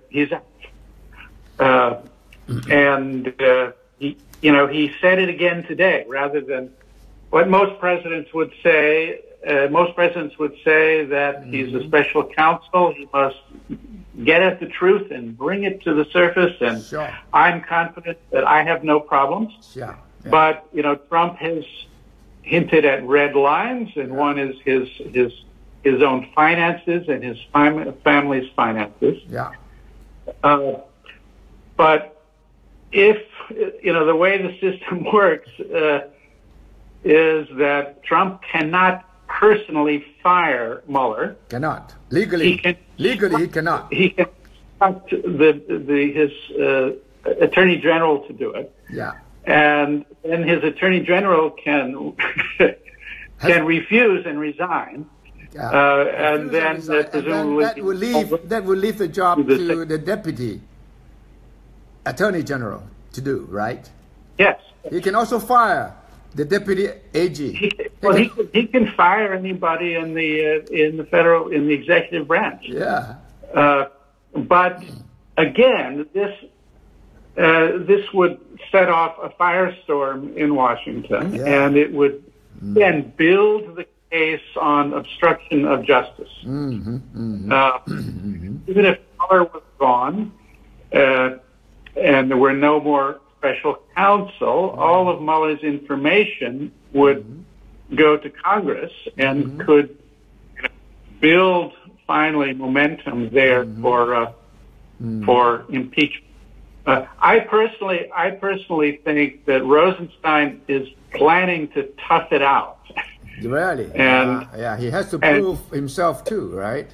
he's out. He said it again today, rather than what most presidents would say. Most presidents would say that he's a special counsel. He must get at the truth and bring it to the surface. And I'm confident that I have no problems. But Trump has hinted at red lines, and one is his own finances and his family's finances. But if the way the system works is that Trump cannot personally fire Mueller. Cannot legally. He cannot. He can instruct his attorney general to do it. And then his attorney general can refuse and resign. And then presumably that will leave the job to the deputy attorney general to do, right? Yes. He can also fire the deputy AG. He can fire anybody in the executive branch. But again, this would set off a firestorm in Washington, and it would then build the case on obstruction of justice. Even if Mueller was gone and there were no more special counsel, all of Mueller's information would go to Congress and could build finally momentum there for impeachment. I personally think that Rosenstein is planning to tough it out. Really? And he has to prove himself too, right?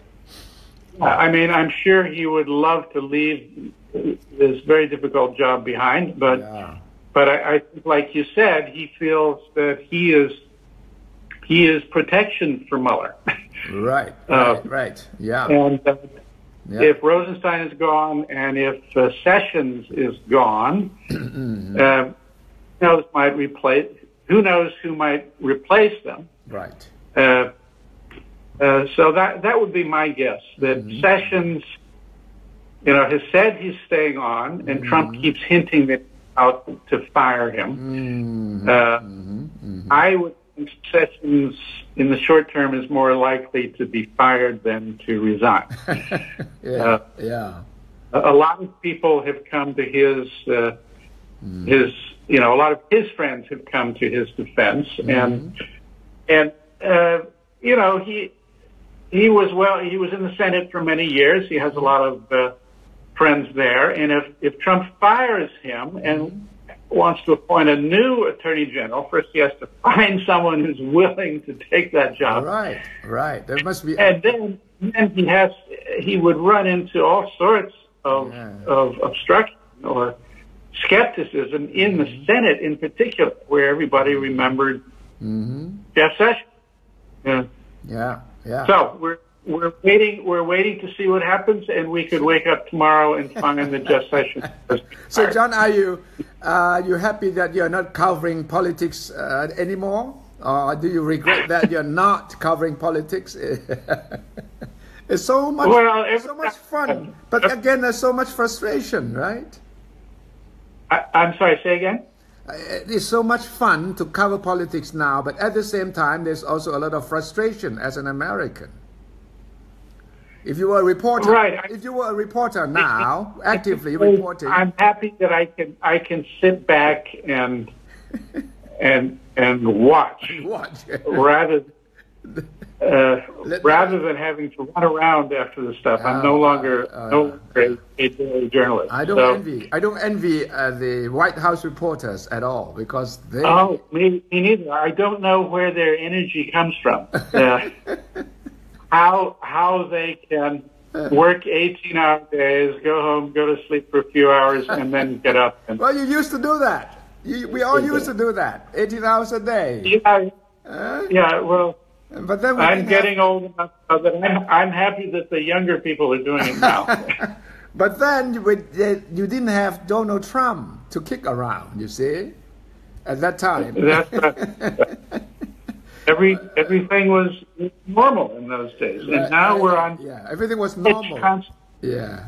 I mean, I'm sure he would love to leave this very difficult job behind, but I think, like you said, he feels that he is protection for Mueller. Right. Yeah. And if Rosenstein is gone and if Sessions is gone, this might who knows who might replace them. Right. So that would be my guess, that Sessions, has said he's staying on, and Trump keeps hinting that he's out to fire him. I would think Sessions, in the short term, is more likely to be fired than to resign. A lot of people have come to his, a lot of his friends have come to his defense, and he was in the Senate for many years. He has a lot of friends there, and if Trump fires him and wants to appoint a new attorney general, first he has to find someone who's willing to take that job. Right. There must be, and then he would run into all sorts of obstruction or skepticism in the Senate, in particular, where everybody remembered Jeff Sessions. So we're waiting to see what happens, and we could wake up tomorrow and find that Jeff Sessions. So, John, are you happy that you're not covering politics anymore, or do you regret that you're not covering politics? It's so much fun, but again, there's so much frustration, right? I'm sorry. Say again. It's so much fun to cover politics now, but at the same time, there's also a lot of frustration as an American. If you were a reporter, now, actively reporting, I'm happy that I can sit back and watch rather than having to run around after the stuff. I'm no longer a daily journalist. I don't envy the White House reporters at all, because they. Oh, me neither. I don't know where their energy comes from. How they can work 18-hour days, go home, go to sleep for a few hours, and then get up. Well, you used to do that. We all used to do that, 18 hours a day. Well. But then I'm getting old enough so that I'm happy that the younger people are doing it now. But then you didn't have Donald Trump to kick around, you see, at that time. That's right. Everything was normal in those days, and now we're on. Yeah, everything was normal. Yeah,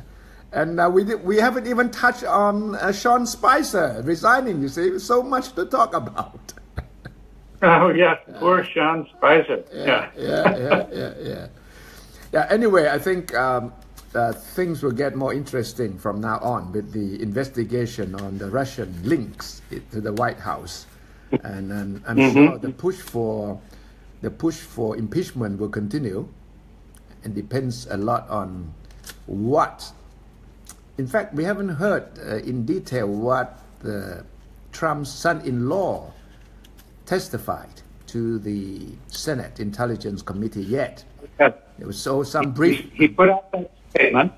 and we haven't even touched on Sean Spicer resigning. You see, so much to talk about. Oh yeah, poor Sean Spicer. Yeah. Anyway, I think things will get more interesting from now on with the investigation on the Russian links to the White House, and I'm sure the push for impeachment will continue, and depends a lot on what. In fact, we haven't heard in detail what Trump's son-in-law testified to the Senate Intelligence Committee yet. There was some brief. He put out that statement.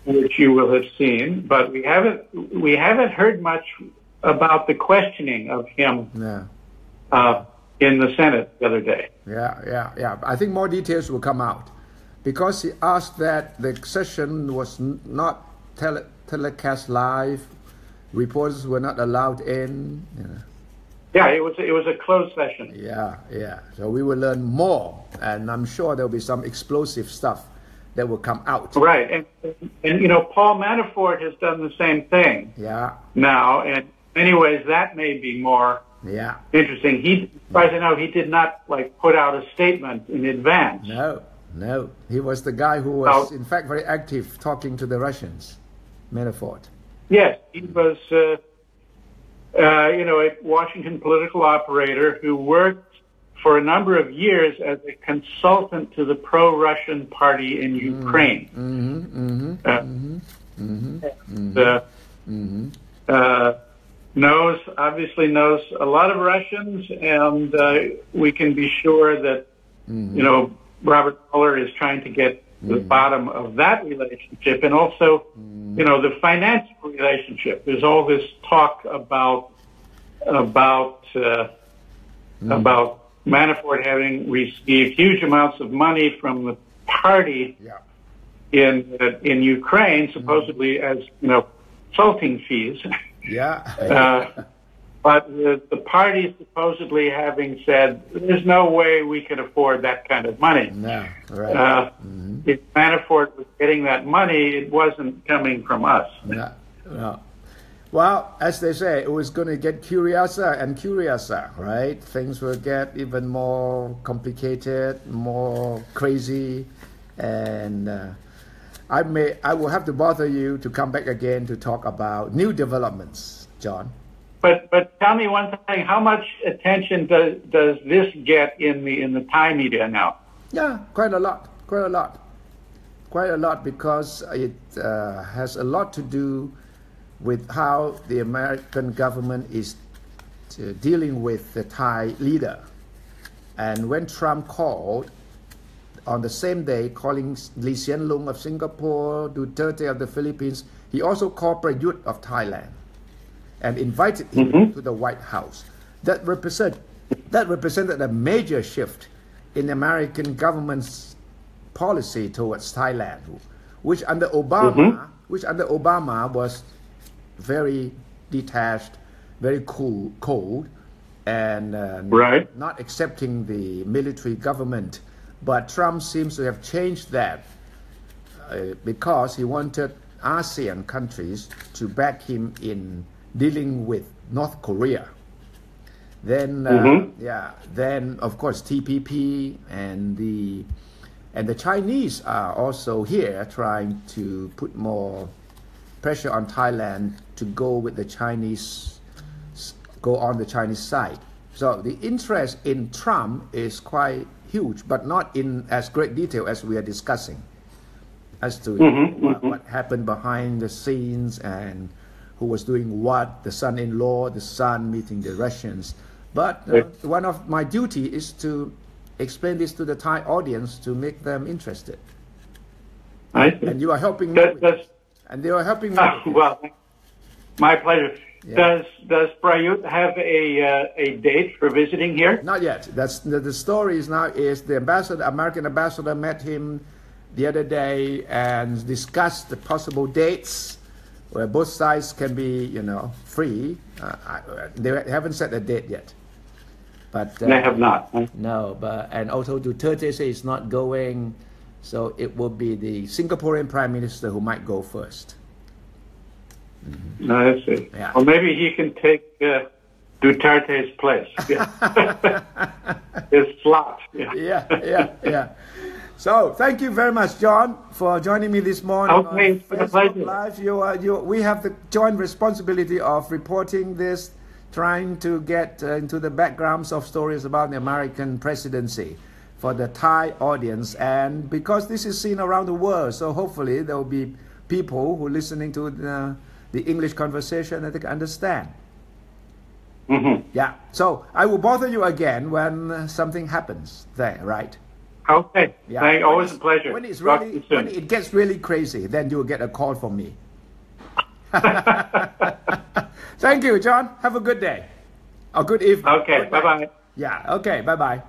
Which you will have seen, but we haven't heard much about the questioning of him in the Senate the other day. Yeah. I think more details will come out, because he asked that the session was not telecast live. Reporters were not allowed in. Yeah, it was a closed session. Yeah. So we will learn more, and I'm sure there'll be some explosive stuff that will come out. Right, and Paul Manafort has done the same thing. Now, and in many ways that may be more interesting. As far as I know, he did not put out a statement in advance. No. He was the guy who was in fact very active talking to the Russians, Manafort. Yes, he was, a Washington political operator who worked for a number of years as a consultant to the pro-Russian party in Ukraine. Obviously knows a lot of Russians, and we can be sure that, Robert Mueller is trying to get the bottom of that relationship, and also, the financial relationship. There's all this talk about Manafort having received huge amounts of money from the party in Ukraine, supposedly as consulting fees. but the party supposedly having said, there's no way we can afford that kind of money. No, right. If Manafort was getting that money, it wasn't coming from us. No, no. Well, as they say, it was going to get curiouser and curiouser, right? Things will get even more complicated, more crazy, and I will have to bother you to come back again to talk about new developments, John. But tell me one thing: how much attention does this get in the Thai media now? Yeah, quite a lot, because it has a lot to do with how the American government is dealing with the Thai leader. And when Trump called on the same day, calling Lee Hsien Loong of Singapore, Duterte of the Philippines, he also called Prayut of Thailand and invited him to the White House. That represented a major shift in the American government's policy towards Thailand, which under Obama was very detached, very cold, and not accepting the military government. But Trump seems to have changed that because he wanted ASEAN countries to back him in dealing with North Korea. Then, then of course TPP and the Chinese are also here trying to put more pressure on Thailand to go on the Chinese side. So the interest in Trump is quite huge, but not in as great detail as we are discussing, as to what happened behind the scenes and who was doing what, the son-in-law, the son meeting the Russians. But one of my duty is to explain this to the Thai audience to make them interested. And you are helping me with this. And they are helping me. Well, my pleasure. Yeah. Does Prayut have a date for visiting here? Not yet. That's the story is now is the American ambassador met him the other day and discussed the possible dates where both sides can be, free. They haven't set a date yet. But they have not. No, and also Duterte says he's not going, so it will be the Singaporean Prime Minister who might go first. I see. Yeah. Well, maybe he can take Duterte's place. His slot. Yeah. So, thank you very much, John, for joining me this morning on Facebook Live. We have the joint responsibility of reporting this, trying to get into the backgrounds of stories about the American presidency for the Thai audience. And because this is seen around the world, so hopefully there will be people who are listening to the English conversation that they can understand. Yeah. So I will bother you again when something happens there, right? Okay. Yeah. Always a pleasure. When it gets really crazy, then you will get a call from me. Thank you, John. Have a good day. A good evening. Okay. Bye-bye. Yeah. Okay. Bye-bye.